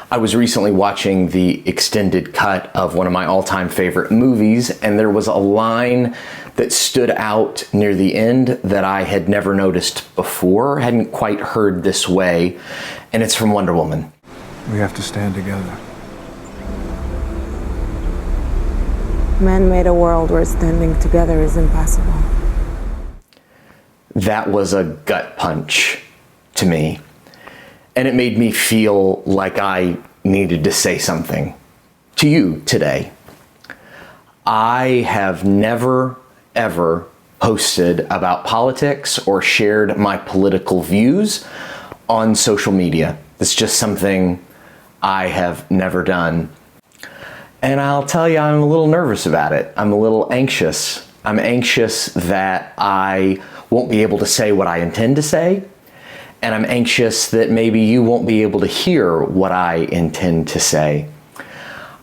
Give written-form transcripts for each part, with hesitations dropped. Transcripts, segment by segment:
I was recently watching the extended cut of one of my all-time favorite movies, and there was a line that stood out near the end that I had never noticed before, hadn't quite heard this way, and it's from Wonder Woman. We have to stand together. Man made a world where standing together is impossible. That was a gut punch to me. And it made me feel like I needed to say something to you today. I have never, ever posted about politics or shared my political views on social media. It's just something I have never done. And I'll tell you, I'm a little nervous about it. I'm a little anxious. I'm anxious that I won't be able to say what I intend to say. And I'm anxious that maybe you won't be able to hear what I intend to say.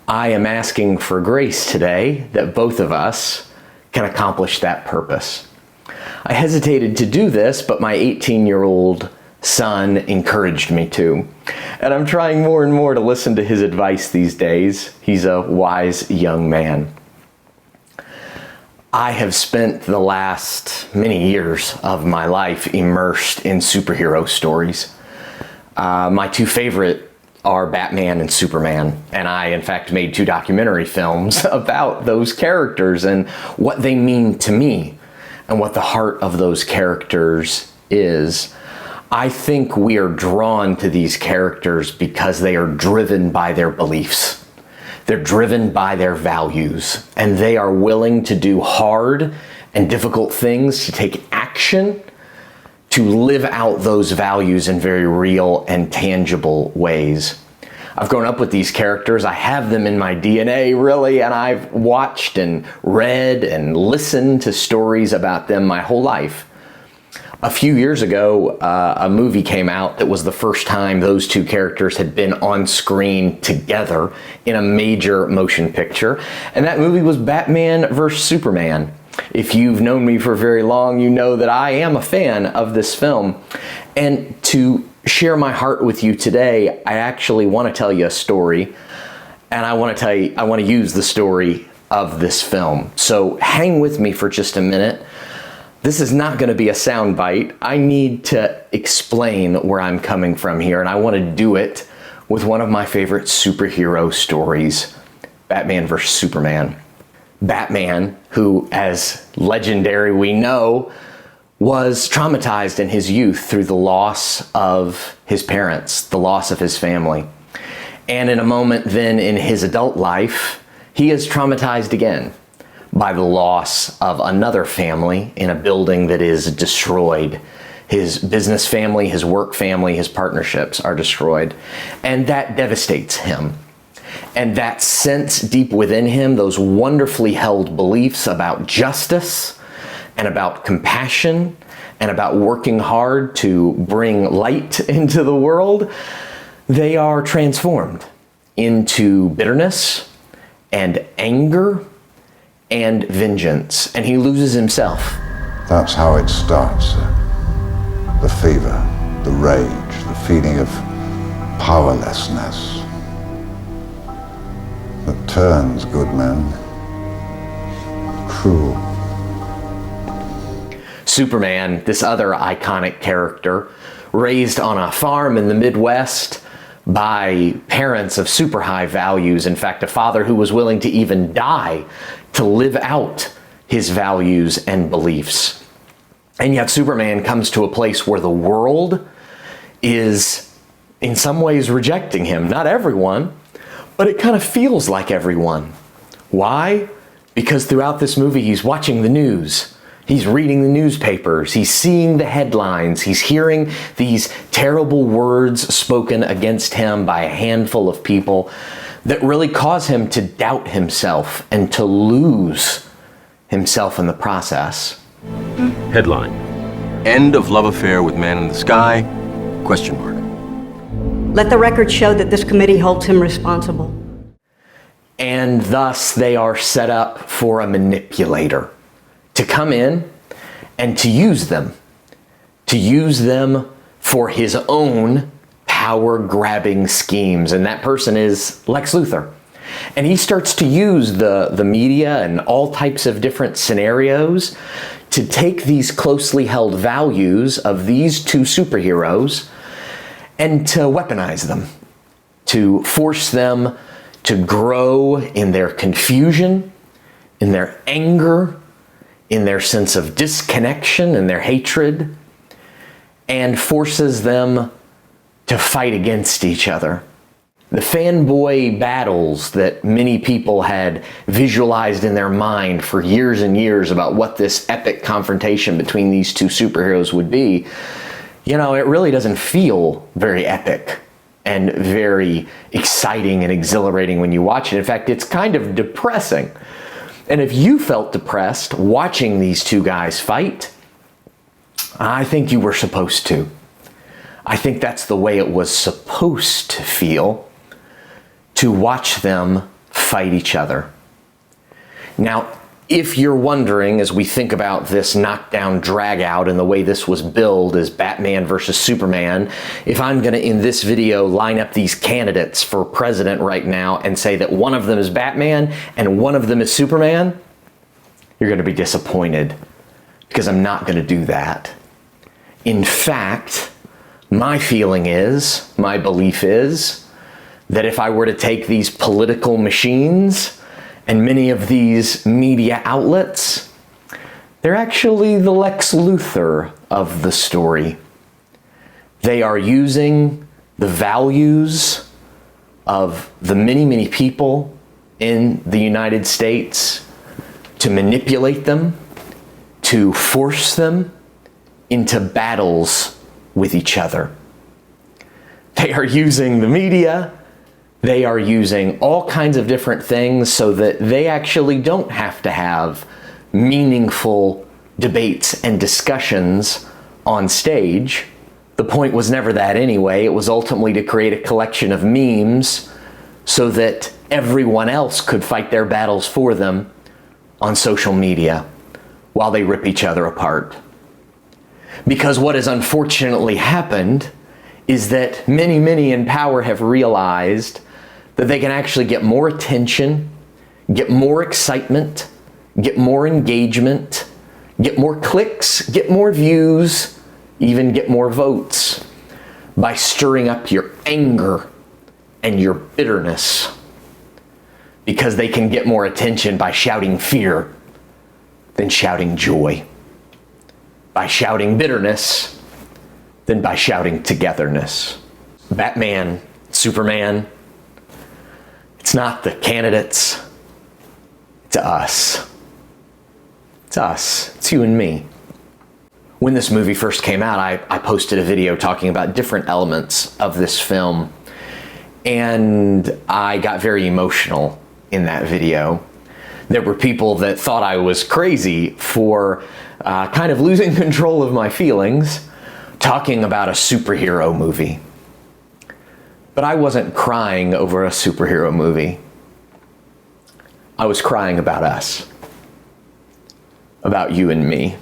I am asking for grace today that both of us can accomplish that purpose. I hesitated to do this, but my 18-year-old son encouraged me to. And I'm trying more and more to listen to his advice these days. He's a wise young man. I have spent the last many years of my life immersed in superhero stories. My two favorite are Batman and Superman, and I in fact made 2 documentary films about those characters and what they mean to me and what the heart of those characters is. I think we are drawn to these characters because they are driven by their beliefs. They're driven by their values, and they are willing to do hard and difficult things, to take action, to live out those values in very real and tangible ways. I've grown up with these characters. I have them in my DNA, really, and I've watched and read and listened to stories about them my whole life. A few years ago, a movie came out that was the first time those 2 characters had been on screen together in a major motion picture, and that movie was Batman vs. Superman. If you've known me for very long, you know that I am a fan of this film. And to share my heart with you today, I actually want to tell you a story, and I want to use the story of this film. So hang with me for just a minute. This is not going to be a soundbite. I need to explain where I'm coming from here, and I want to do it with one of my favorite superhero stories, Batman vs. Superman. Batman, who, as legendary we know, was traumatized in his youth through the loss of his parents, the loss of his family. And in a moment then in his adult life, he is traumatized again by the loss of another family in a building that is destroyed. His business family, his work family, his partnerships are destroyed. And that devastates him. And that sense deep within him, those wonderfully held beliefs about justice and about compassion and about working hard to bring light into the world, they are transformed into bitterness and anger and vengeance, and he loses himself. That's how it starts, sir. The fever, the rage, the feeling of powerlessness that turns good men cruel. Superman, this other iconic character, raised on a farm in the Midwest by parents of super high values. In fact, a father who was willing to even die to live out his values and beliefs. And yet Superman comes to a place where the world is in some ways rejecting him. Not everyone, but it kind of feels like everyone. Why? Because throughout this movie, he's watching the news. He's reading the newspapers. He's seeing the headlines. He's hearing these terrible words spoken against him by a handful of people that really cause him to doubt himself and to lose himself in the process. Headline: End of love affair with man in the sky? Question mark. Let the record show that this committee holds him responsible. And thus they are set up for a manipulator to come in and to use them for his own power-grabbing schemes, and that person is Lex Luthor. And he starts to use the media and all types of different scenarios to take these closely held values of these two superheroes and to weaponize them, to force them to grow in their confusion, in their anger, in their sense of disconnection and their hatred, and forces them to fight against each other. The fanboy battles that many people had visualized in their mind for years and years about what this epic confrontation between these two superheroes would be, you know, it really doesn't feel very epic and very exciting and exhilarating when you watch it. In fact, it's kind of depressing. And if you felt depressed watching these two guys fight, I think you were supposed to. I think that's the way it was supposed to feel, to watch them fight each other. Now, if you're wondering, as we think about this knockdown drag out and the way this was billed as Batman versus Superman, if I'm going to, in this video, line up these candidates for president right now and say that one of them is Batman and one of them is Superman, you're going to be disappointed, because I'm not going to do that. In fact, my feeling is, my belief is, that if I were to take these political machines and many of these media outlets, they're actually the Lex Luthor of the story. They are using the values of the many, many people in the United States to manipulate them, to force them into battles with each other. They are using the media. They are using all kinds of different things so that they actually don't have to have meaningful debates and discussions on stage. The point was never that anyway. It was ultimately to create a collection of memes so that everyone else could fight their battles for them on social media while they rip each other apart. Because what has unfortunately happened is that many, many in power have realized that they can actually get more attention, get more excitement, get more engagement, get more clicks, get more views, even get more votes by stirring up your anger and your bitterness, because they can get more attention by shouting fear than shouting joy, by shouting bitterness than by shouting togetherness. Batman, Superman, it's not the candidates, it's us. It's us, it's you and me. When this movie first came out, I posted a video talking about different elements of this film, and I got very emotional in that video. There were people that thought I was crazy for kind of losing control of my feelings, talking about a superhero movie. But I wasn't crying over a superhero movie. I was crying about us, about you and me,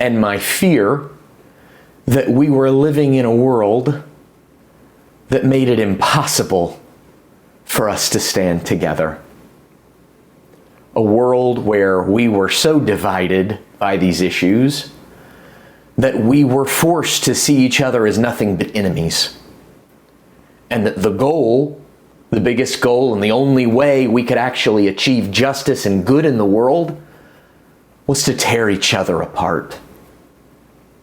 and my fear that we were living in a world that made it impossible for us to stand together. A world where we were so divided by these issues that we were forced to see each other as nothing but enemies. And that the goal, the biggest goal, and the only way we could actually achieve justice and good in the world was to tear each other apart,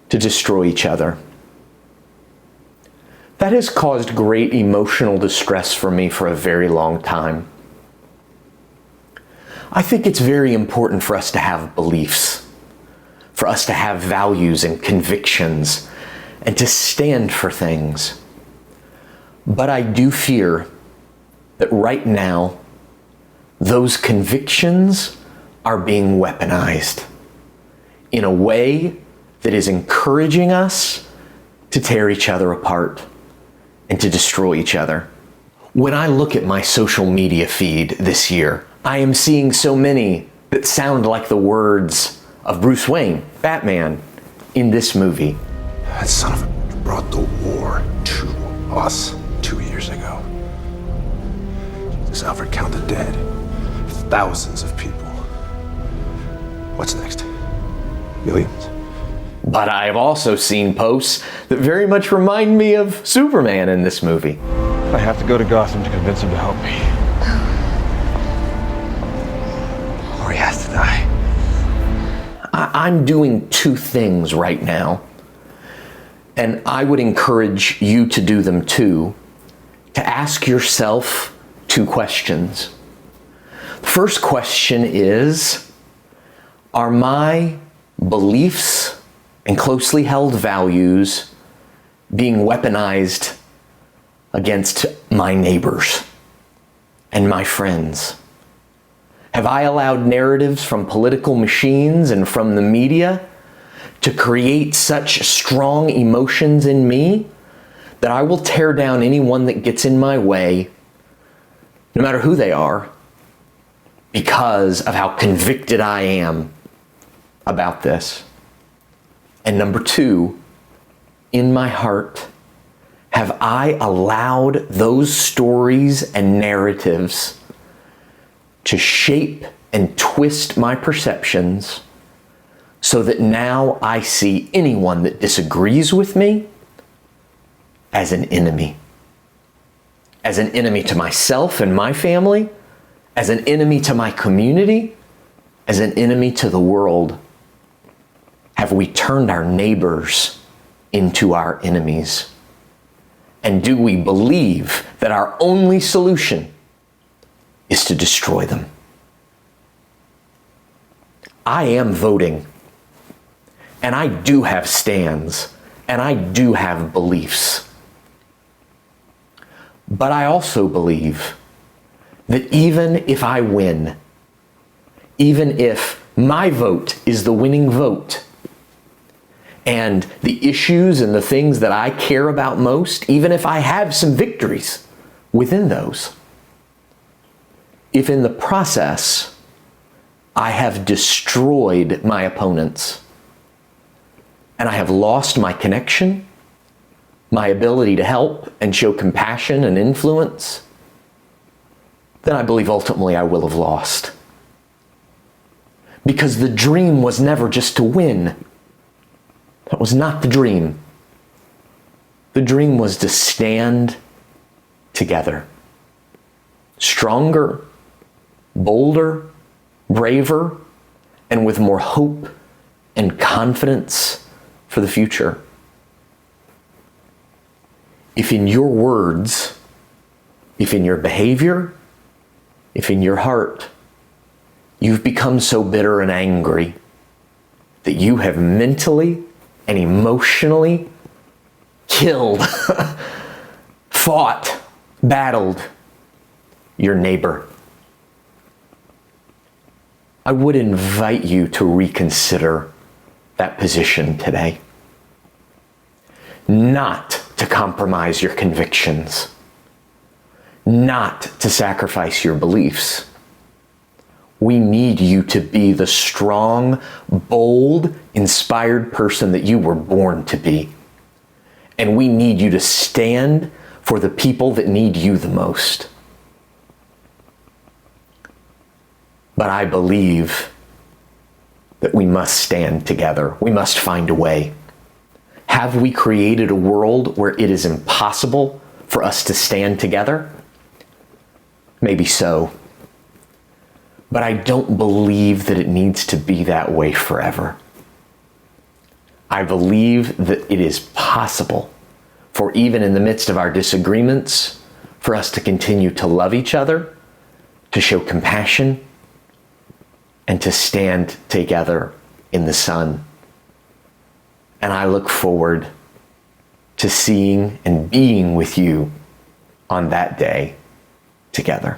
to destroy each other. That has caused great emotional distress for me for a very long time. I think it's very important for us to have beliefs, for us to have values and convictions, and to stand for things. But I do fear that right now, those convictions are being weaponized in a way that is encouraging us to tear each other apart and to destroy each other. When I look at my social media feed this year, I am seeing so many that sound like the words of Bruce Wayne, Batman, in this movie. That son of a brought the war to us 2 years ago. Jesus, Alfred, count the dead. Thousands of people. What's next? Millions? But I've also seen posts that very much remind me of Superman in this movie. I have to go to Gotham to convince him to help me. Or he has to die. I'm doing two things right now, and I would encourage you to do them too, to ask yourself two questions. The first question is, are my beliefs and closely held values being weaponized against my neighbors and my friends? Have I allowed narratives from political machines and from the media to create such strong emotions in me that I will tear down anyone that gets in my way, no matter who they are, because of how convicted I am about this? And number two, in my heart, have I allowed those stories and narratives to shape and twist my perceptions so that now I see anyone that disagrees with me as an enemy? As an enemy to myself and my family, as an enemy to my community, as an enemy to the world. Have we turned our neighbors into our enemies? And do we believe that our only solution is to destroy them? I am voting, and I do have stands, and I do have beliefs. But I also believe that even if I win, even if my vote is the winning vote, and the issues and the things that I care about most, even if I have some victories within those, if in the process I have destroyed my opponents and I have lost my connection, my ability to help and show compassion and influence, then I believe ultimately I will have lost. Because the dream was never just to win. That was not the dream. The dream was to stand together. Stronger, bolder, braver, and with more hope and confidence for the future. If in your words, if in your behavior, if in your heart, you've become so bitter and angry that you have mentally and emotionally killed, fought, battled your neighbor, I would invite you to reconsider that position today. Not to compromise your convictions, not to sacrifice your beliefs. We need you to be the strong, bold, inspired person that you were born to be. And we need you to stand for the people that need you the most. But I believe that we must stand together. We must find a way. Have we created a world where it is impossible for us to stand together? Maybe so. But I don't believe that it needs to be that way forever. I believe that it is possible for, even in the midst of our disagreements, for us to continue to love each other, to show compassion, and to stand together in the sun. And I look forward to seeing and being with you on that day together.